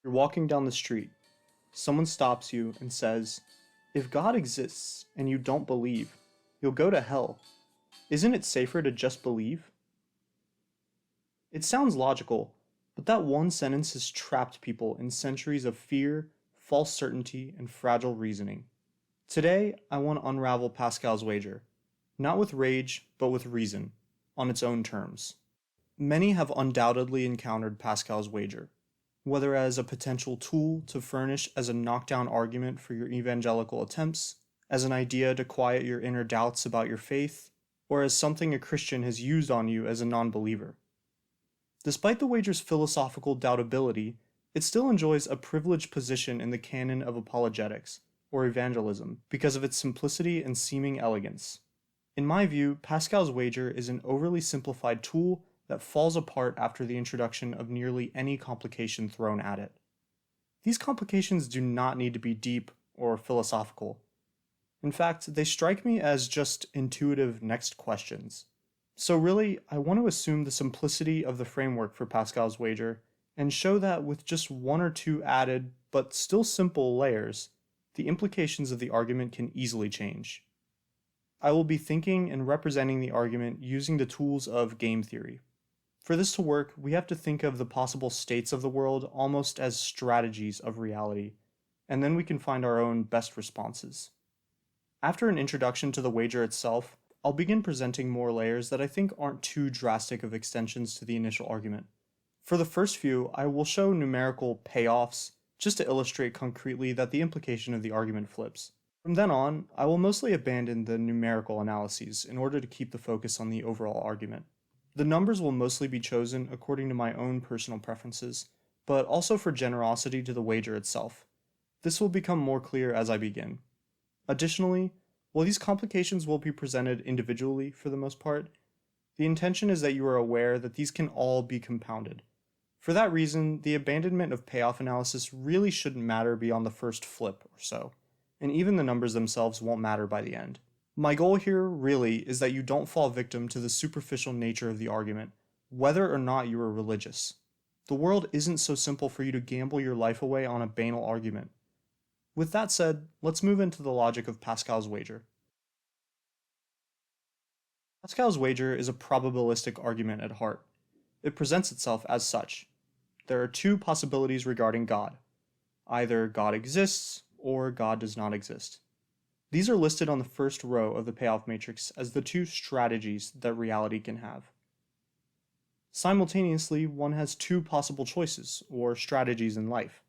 You're walking down the street. Someone stops you and says, "If God exists and you don't believe, you'll go to hell. Isn't it safer to just believe?" It sounds logical, but that one sentence has trapped people in centuries of fear, false certainty, and fragile reasoning. Today, I want to unravel Pascal's wager, not with rage, but with reason, on its own terms. Many have undoubtedly encountered Pascal's wager, whether as a potential tool to furnish as a knockdown argument for your evangelical attempts, as an idea to quiet your inner doubts about your faith, or as something a Christian has used on you as a non-believer. Despite the wager's philosophical doubtability, it still enjoys a privileged position in the canon of apologetics, or evangelism, because of its simplicity and seeming elegance. In my view, Pascal's wager is an overly simplified tool that falls apart after the introduction of nearly any complication thrown at it. These complications do not need to be deep or philosophical. In fact, they strike me as just intuitive next questions. So really, I want to assume the simplicity of the framework for Pascal's wager and show that with just one or two added, but still simple layers, the implications of the argument can easily change. I will be thinking and representing the argument using the tools of game theory. For this to work, we have to think of the possible states of the world almost as strategies of reality, and then we can find our own best responses. After an introduction to the wager itself, I'll begin presenting more layers that I think aren't too drastic of extensions to the initial argument. For the first few, I will show numerical payoffs, just to illustrate concretely that the implication of the argument flips. From then on, I will mostly abandon the numerical analyses in order to keep the focus on the overall argument. The numbers will mostly be chosen according to my own personal preferences, but also for generosity to the wager itself. This will become more clear as I begin. Additionally, while these complications will be presented individually for the most part, the intention is that you are aware that these can all be compounded. For that reason, the abandonment of payoff analysis really shouldn't matter beyond the first flip or so, and even the numbers themselves won't matter by the end. My goal here really is that you don't fall victim to the superficial nature of the argument, whether or not you are religious. The world isn't so simple for you to gamble your life away on a banal argument. With that said, let's move into the logic of Pascal's wager. Pascal's wager is a probabilistic argument at heart. It presents itself as such. There are two possibilities regarding God. Either God exists or God does not exist. These are listed on the first row of the payoff matrix as the two strategies that reality can have. Simultaneously, one has two possible choices, or strategies in life.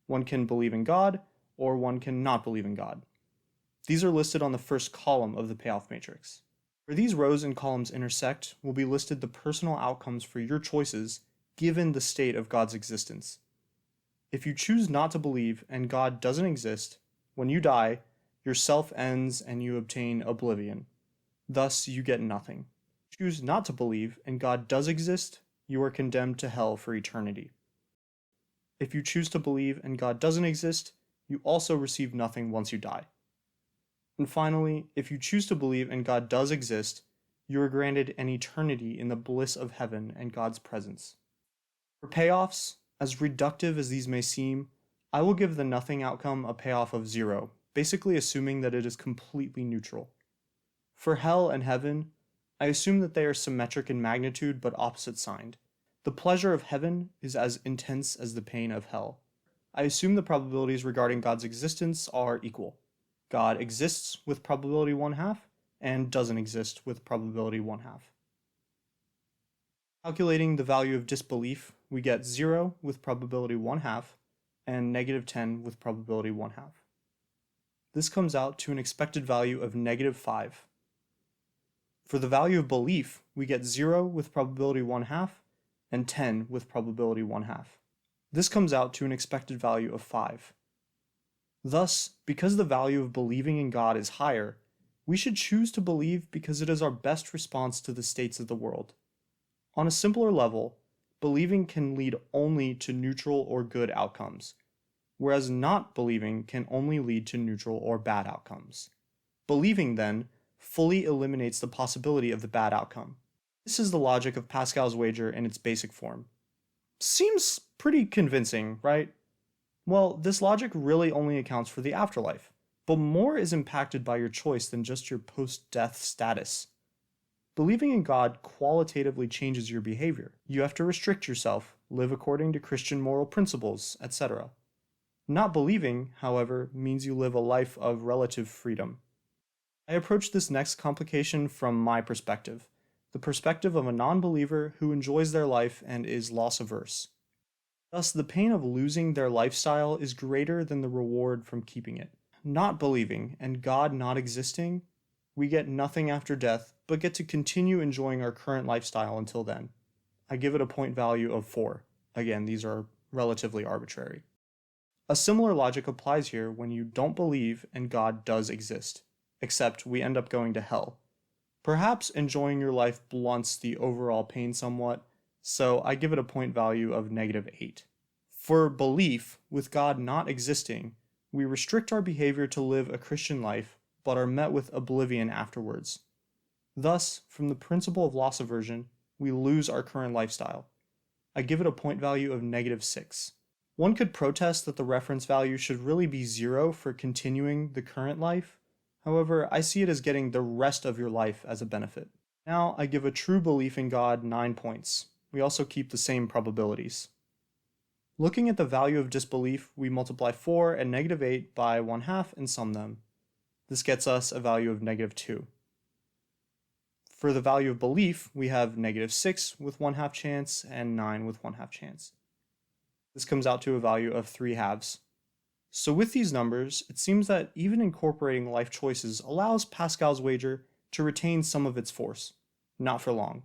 One can believe in God, or one can not believe in God. These are listed on the first column of the payoff matrix. Where these rows and columns intersect will be listed the personal outcomes for your choices given the state of God's existence. If you choose not to believe and God doesn't exist, when you die, your self ends and you obtain oblivion. Thus, you get nothing. Choose not to believe and God does exist, you are condemned to hell for eternity. If you choose to believe and God doesn't exist, you also receive nothing once you die. And finally, if you choose to believe and God does exist, you are granted an eternity in the bliss of heaven and God's presence. For payoffs, as reductive as these may seem, I will give the nothing outcome a payoff of 0, basically assuming that it is completely neutral. For hell and heaven, I assume that they are symmetric in magnitude but opposite signed. The pleasure of heaven is as intense as the pain of hell. I assume the probabilities regarding God's existence are equal. God exists with probability 1/2 and doesn't exist with probability 1/2. Calculating the value of disbelief, we get 0 with probability 1/2 and -10 with probability 1/2. This comes out to an expected value of -5. For the value of belief, we get 0 with probability 1/2 and 10 with probability 1/2. This comes out to an expected value of 5. Thus, because the value of believing in God is higher, we should choose to believe because it is our best response to the states of the world. On a simpler level, believing can lead only to neutral or good outcomes, whereas not believing can only lead to neutral or bad outcomes. Believing, then, fully eliminates the possibility of the bad outcome. This is the logic of Pascal's wager in its basic form. Seems pretty convincing, right? Well, this logic really only accounts for the afterlife, but more is impacted by your choice than just your post-death status. Believing in God qualitatively changes your behavior. You have to restrict yourself, live according to Christian moral principles, etc. Not believing, however, means you live a life of relative freedom. I approach this next complication from my perspective, the perspective of a non-believer who enjoys their life and is loss-averse. Thus, the pain of losing their lifestyle is greater than the reward from keeping it. Not believing and God not existing, we get nothing after death, but get to continue enjoying our current lifestyle until then. I give it a point value of 4. Again, these are relatively arbitrary. A similar logic applies here when you don't believe and God does exist, except we end up going to hell. Perhaps enjoying your life blunts the overall pain somewhat, so I give it a point value of -8. For belief, with God not existing, we restrict our behavior to live a Christian life, but are met with oblivion afterwards. Thus, from the principle of loss aversion, we lose our current lifestyle. I give it a point value of -6. One could protest that the reference value should really be 0 for continuing the current life. However, I see it as getting the rest of your life as a benefit. Now, I give a true belief in God 9 points. We also keep the same probabilities. Looking at the value of disbelief, we multiply 4 and -8 by 1/2 and sum them. This gets us a value of -2. For the value of belief, we have -6 with 1/2 chance and 9 with 1/2 chance. This comes out to a value of 3/2. So with these numbers, it seems that even incorporating life choices allows Pascal's wager to retain some of its force. Not for long.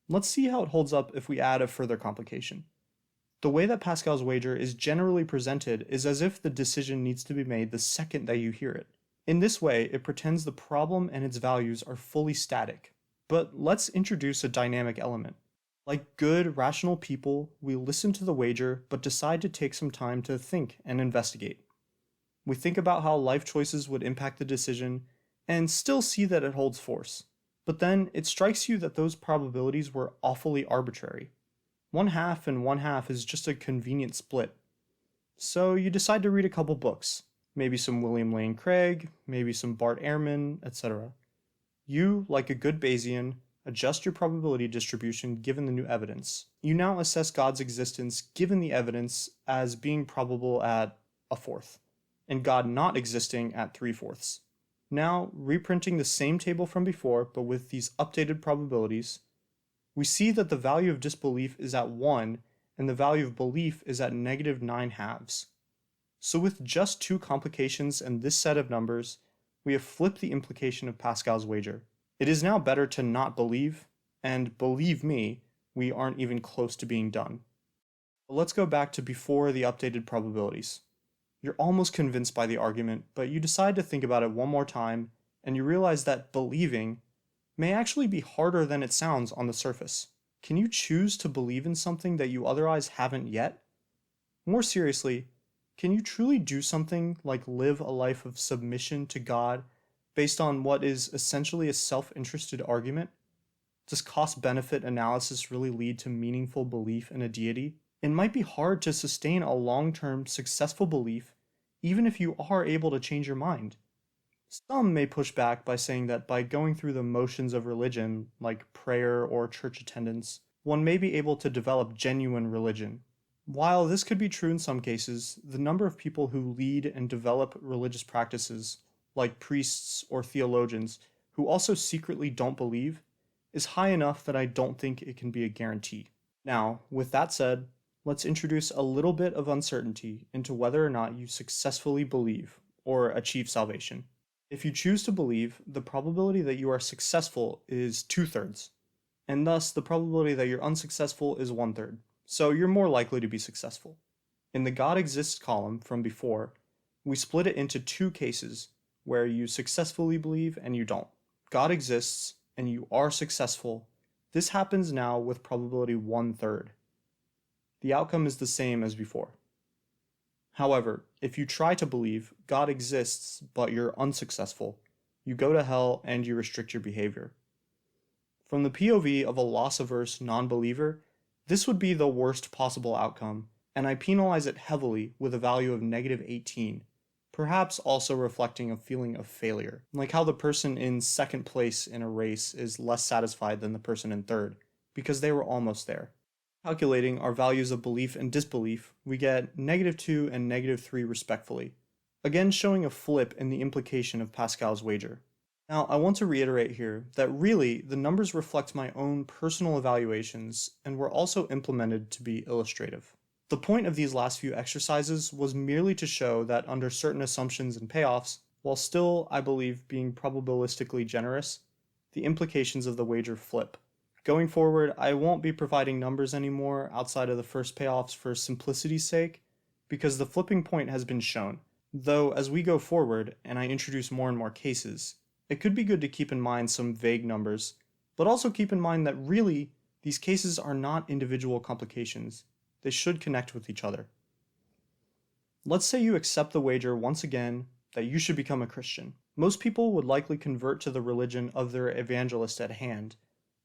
Let's see how it holds up if we add a further complication. The way that Pascal's wager is generally presented is as if the decision needs to be made the second that you hear it. In this way, it pretends the problem and its values are fully static. But let's introduce a dynamic element. Like good, rational people, we listen to the wager but decide to take some time to think and investigate. We think about how life choices would impact the decision and still see that it holds force. But then it strikes you that those probabilities were awfully arbitrary. 1/2 and 1/2 is just a convenient split. So you decide to read a couple books, maybe some William Lane Craig, maybe some Bart Ehrman, etc. You, like a good Bayesian, adjust your probability distribution given the new evidence. You now assess God's existence given the evidence as being probable at 1/4, and God not existing at 3/4. Now, reprinting the same table from before, but with these updated probabilities, we see that the value of disbelief is at 1, and the value of belief is at -9/2. So with just 2 complications and this set of numbers, we have flipped the implication of Pascal's wager. It is now better to not believe, and believe me, we aren't even close to being done. But let's go back to before the updated probabilities. You're almost convinced by the argument, but you decide to think about it one more time, and you realize that believing may actually be harder than it sounds on the surface. Can you choose to believe in something that you otherwise haven't yet? More seriously, can you truly do something like live a life of submission to God based on what is essentially a self-interested argument? Does cost-benefit analysis really lead to meaningful belief in a deity? It might be hard to sustain a long-term successful belief even if you are able to change your mind. Some may push back by saying that by going through the motions of religion, like prayer or church attendance, one may be able to develop genuine religion. While this could be true in some cases, the number of people who lead and develop religious practices, like priests or theologians, who also secretly don't believe, is high enough that I don't think it can be a guarantee. Now, with that said, let's introduce a little bit of uncertainty into whether or not you successfully believe or achieve salvation. If you choose to believe, the probability that you are successful is 2/3, and thus the probability that you're unsuccessful is 1/3, so you're more likely to be successful. In the God exists column from before, we split it into 2 cases where you successfully believe and you don't. God exists and you are successful. This happens now with probability 1/3. The outcome is the same as before. However, if you try to believe God exists but you're unsuccessful, you go to hell and you restrict your behavior. From the POV of a loss-averse non-believer, this would be the worst possible outcome, and I penalize it heavily with a value of negative 18, perhaps also reflecting a feeling of failure, like how the person in second place in a race is less satisfied than the person in third, because they were almost there. Calculating our values of belief and disbelief, we get negative 2 and negative 3 respectively, again showing a flip in the implication of Pascal's wager. Now, I want to reiterate here that really the numbers reflect my own personal evaluations and were also implemented to be illustrative. The point of these last few exercises was merely to show that under certain assumptions and payoffs, while still, I believe, being probabilistically generous, the implications of the wager flip. Going forward, I won't be providing numbers anymore outside of the first payoffs for simplicity's sake, because the flipping point has been shown. Though, as we go forward and I introduce more and more cases, it could be good to keep in mind some vague numbers, but also keep in mind that really, these cases are not individual complications. They should connect with each other. Let's say you accept the wager once again that you should become a Christian. Most people would likely convert to the religion of their evangelist at hand,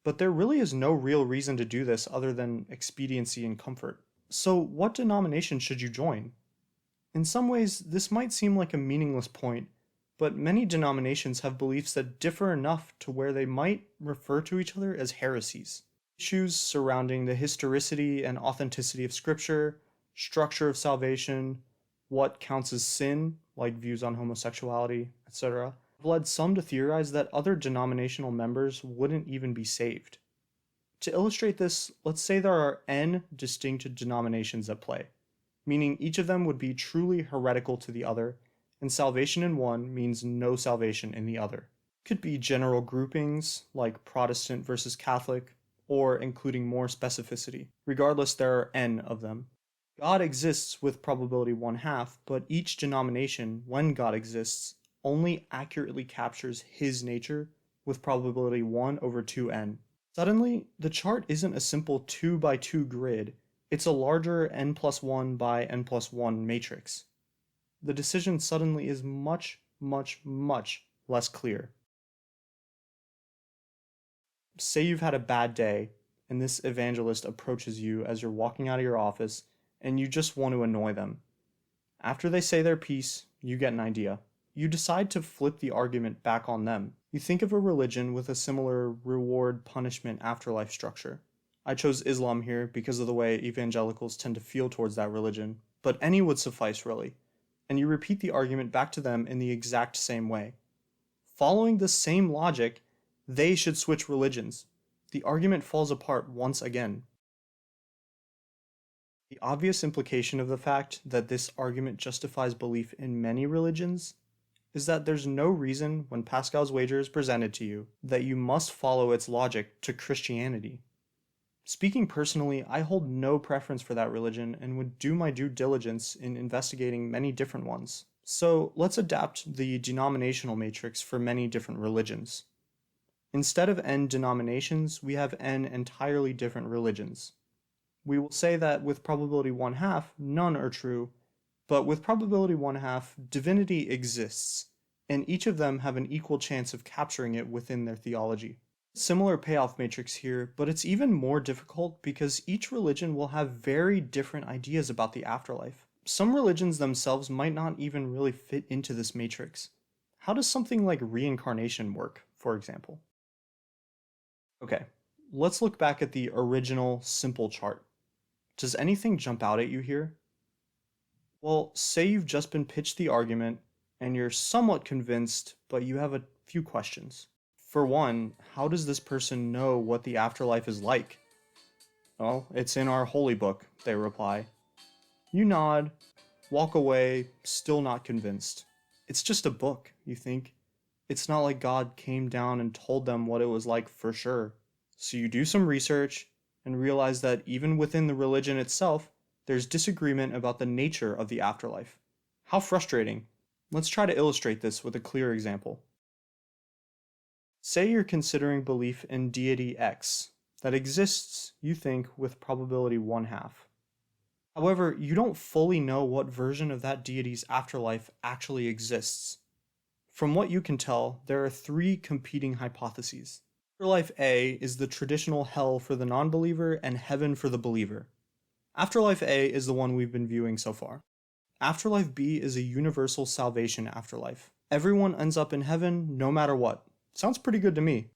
but there really is no real reason to do this other than expediency and comfort. So what denomination should you join? In some ways, this might seem like a meaningless point, but many denominations have beliefs that differ enough to where they might refer to each other as heresies. Issues surrounding the historicity and authenticity of Scripture, structure of salvation, what counts as sin, like views on homosexuality, etc., have led some to theorize that other denominational members wouldn't even be saved. To illustrate this, let's say there are n distinct denominations at play, meaning each of them would be truly heretical to the other, and salvation in one means no salvation in the other. It could be general groupings, like Protestant versus Catholic, or including more specificity. Regardless, there are n of them. God exists with probability 1/2, but each denomination, when God exists, only accurately captures his nature with probability 1/2n. Suddenly, the chart isn't a simple 2 by 2 grid, it's a larger n+1 by n+1 matrix. The decision suddenly is much, much, much less clear. Say you've had a bad day, and this evangelist approaches you as you're walking out of your office, and you just want to annoy them. After they say their piece, you get an idea. You decide to flip the argument back on them. You think of a religion with a similar reward-punishment afterlife structure. I chose Islam here because of the way evangelicals tend to feel towards that religion, but any would suffice really. And you repeat the argument back to them in the exact same way. Following the same logic, they should switch religions. The argument falls apart once again. The obvious implication of the fact that this argument justifies belief in many religions is that there's no reason when Pascal's wager is presented to you that you must follow its logic to Christianity. Speaking personally, I hold no preference for that religion and would do my due diligence in investigating many different ones. So let's adapt the denominational matrix for many different religions. Instead of n denominations, we have n entirely different religions. We will say that with probability 1/2, none are true, but with probability 1/2, divinity exists, and each of them have an equal chance of capturing it within their theology. Similar payoff matrix here, but it's even more difficult because each religion will have very different ideas about the afterlife. Some religions themselves might not even really fit into this matrix. How does something like reincarnation work, for example? Okay, let's look back at the original simple chart. Does anything jump out at you here? Well, say you've just been pitched the argument and you're somewhat convinced, but you have a few questions. For one, how does this person know what the afterlife is like? Well, it's in our holy book, they reply. You nod, walk away, still not convinced. It's just a book, you think. It's not like God came down and told them what it was like for sure. So you do some research and realize that even within the religion itself, there's disagreement about the nature of the afterlife. How frustrating. Let's try to illustrate this with a clear example. Say you're considering belief in deity X that exists, you think, with probability 1/2. However, you don't fully know what version of that deity's afterlife actually exists. From what you can tell, there are 3 competing hypotheses. Afterlife A is the traditional hell for the non-believer and heaven for the believer. Afterlife A is the one we've been viewing so far. Afterlife B is a universal salvation afterlife. Everyone ends up in heaven no matter what. Sounds pretty good to me.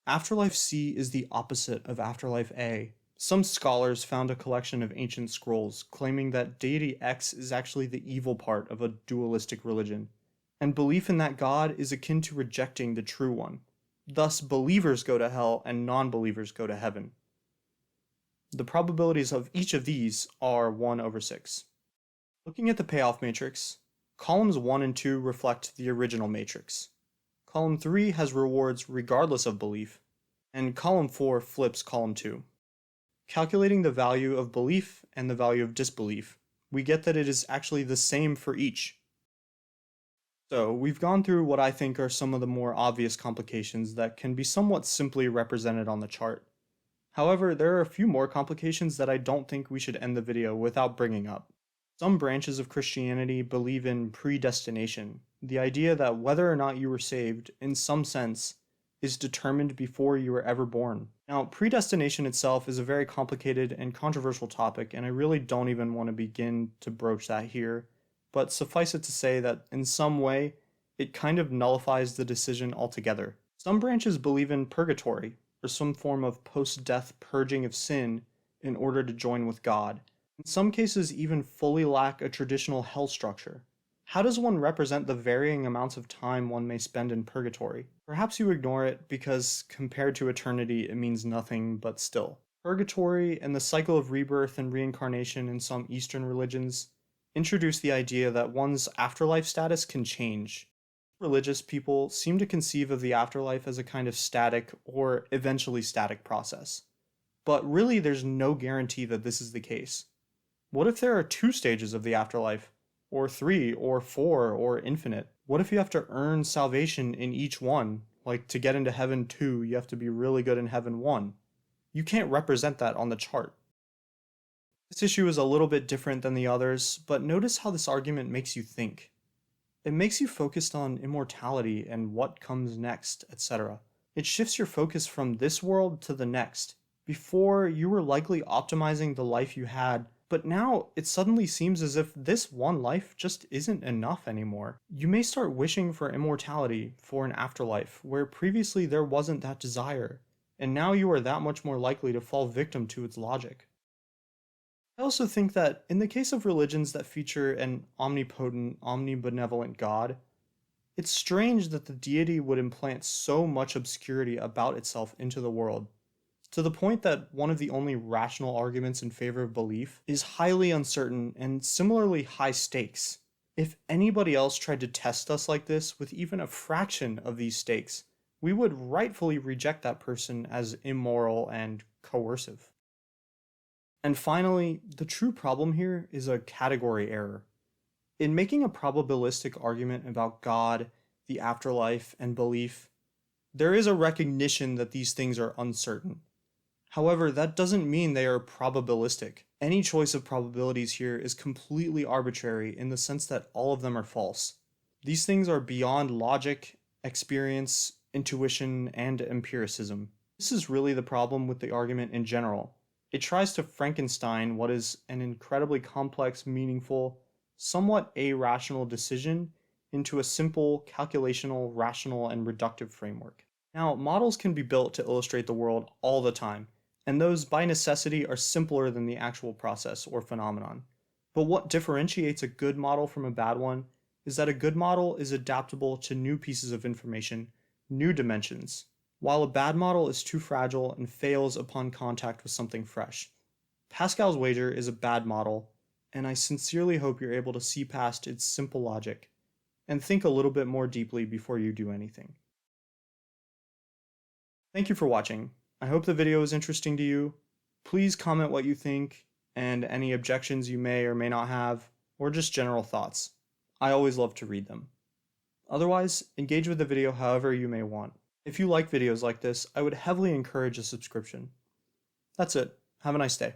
Afterlife C is the opposite of Afterlife A. Some scholars found a collection of ancient scrolls claiming that deity X is actually the evil part of a dualistic religion, and belief in that God is akin to rejecting the true one. Thus, believers go to hell and non-believers go to heaven. The probabilities of each of these are 1/6. Looking at the payoff matrix, columns 1 and 2 reflect the original matrix. Column 3 has rewards regardless of belief, and column 4 flips column 2. Calculating the value of belief and the value of disbelief, we get that it is actually the same for each. So we've gone through what I think are some of the more obvious complications that can be somewhat simply represented on the chart. However, there are a few more complications that I don't think we should end the video without bringing up. Some branches of Christianity believe in predestination, the idea that whether or not you were saved, in some sense, is determined before you were ever born. Now, predestination itself is a very complicated and controversial topic, and I really don't even want to begin to broach that here, but suffice it to say that in some way, it kind of nullifies the decision altogether. Some branches believe in purgatory, or some form of post-death purging of sin in order to join with God. In some cases even fully lack a traditional hell structure. How does one represent the varying amounts of time one may spend in purgatory? Perhaps you ignore it because compared to eternity it means nothing, but still. Purgatory and the cycle of rebirth and reincarnation in some Eastern religions introduce the idea that one's afterlife status can change. Religious people seem to conceive of the afterlife as a kind of static or eventually static process. But really there's no guarantee that this is the case. What if there are 2 stages of the afterlife? Or 3, or 4, or infinite? What if you have to earn salvation in each one? Like to get into heaven 2, you have to be really good in heaven 1. You can't represent that on the chart. This issue is a little bit different than the others, but notice how this argument makes you think. It makes you focused on immortality and what comes next, etc. It shifts your focus from this world to the next. Before, you were likely optimizing the life you had, but now it suddenly seems as if this one life just isn't enough anymore. You may start wishing for immortality, for an afterlife, where previously there wasn't that desire, and now you are that much more likely to fall victim to its logic. I also think that in the case of religions that feature an omnipotent, omnibenevolent God, it's strange that the deity would implant so much obscurity about itself into the world, to the point that one of the only rational arguments in favor of belief is highly uncertain and similarly high stakes. If anybody else tried to test us like this with even a fraction of these stakes, we would rightfully reject that person as immoral and coercive. And finally, the true problem here is a category error. In making a probabilistic argument about God, the afterlife, and belief, there is a recognition that these things are uncertain. However, that doesn't mean they are probabilistic. Any choice of probabilities here is completely arbitrary in the sense that all of them are false. These things are beyond logic, experience, intuition, and empiricism. This is really the problem with the argument in general. It tries to Frankenstein what is an incredibly complex, meaningful, somewhat irrational decision into a simple, calculational, rational, and reductive framework. Now, models can be built to illustrate the world all the time, and those by necessity are simpler than the actual process or phenomenon. But what differentiates a good model from a bad one is that a good model is adaptable to new pieces of information, new dimensions, while a bad model is too fragile and fails upon contact with something fresh. Pascal's wager is a bad model, and I sincerely hope you're able to see past its simple logic and think a little bit more deeply before you do anything. Thank you for watching. I hope the video was interesting to you. Please comment what you think and any objections you may or may not have, or just general thoughts. I always love to read them. Otherwise, engage with the video however you may want. If you like videos like this, I would heavily encourage a subscription. That's it. Have a nice day.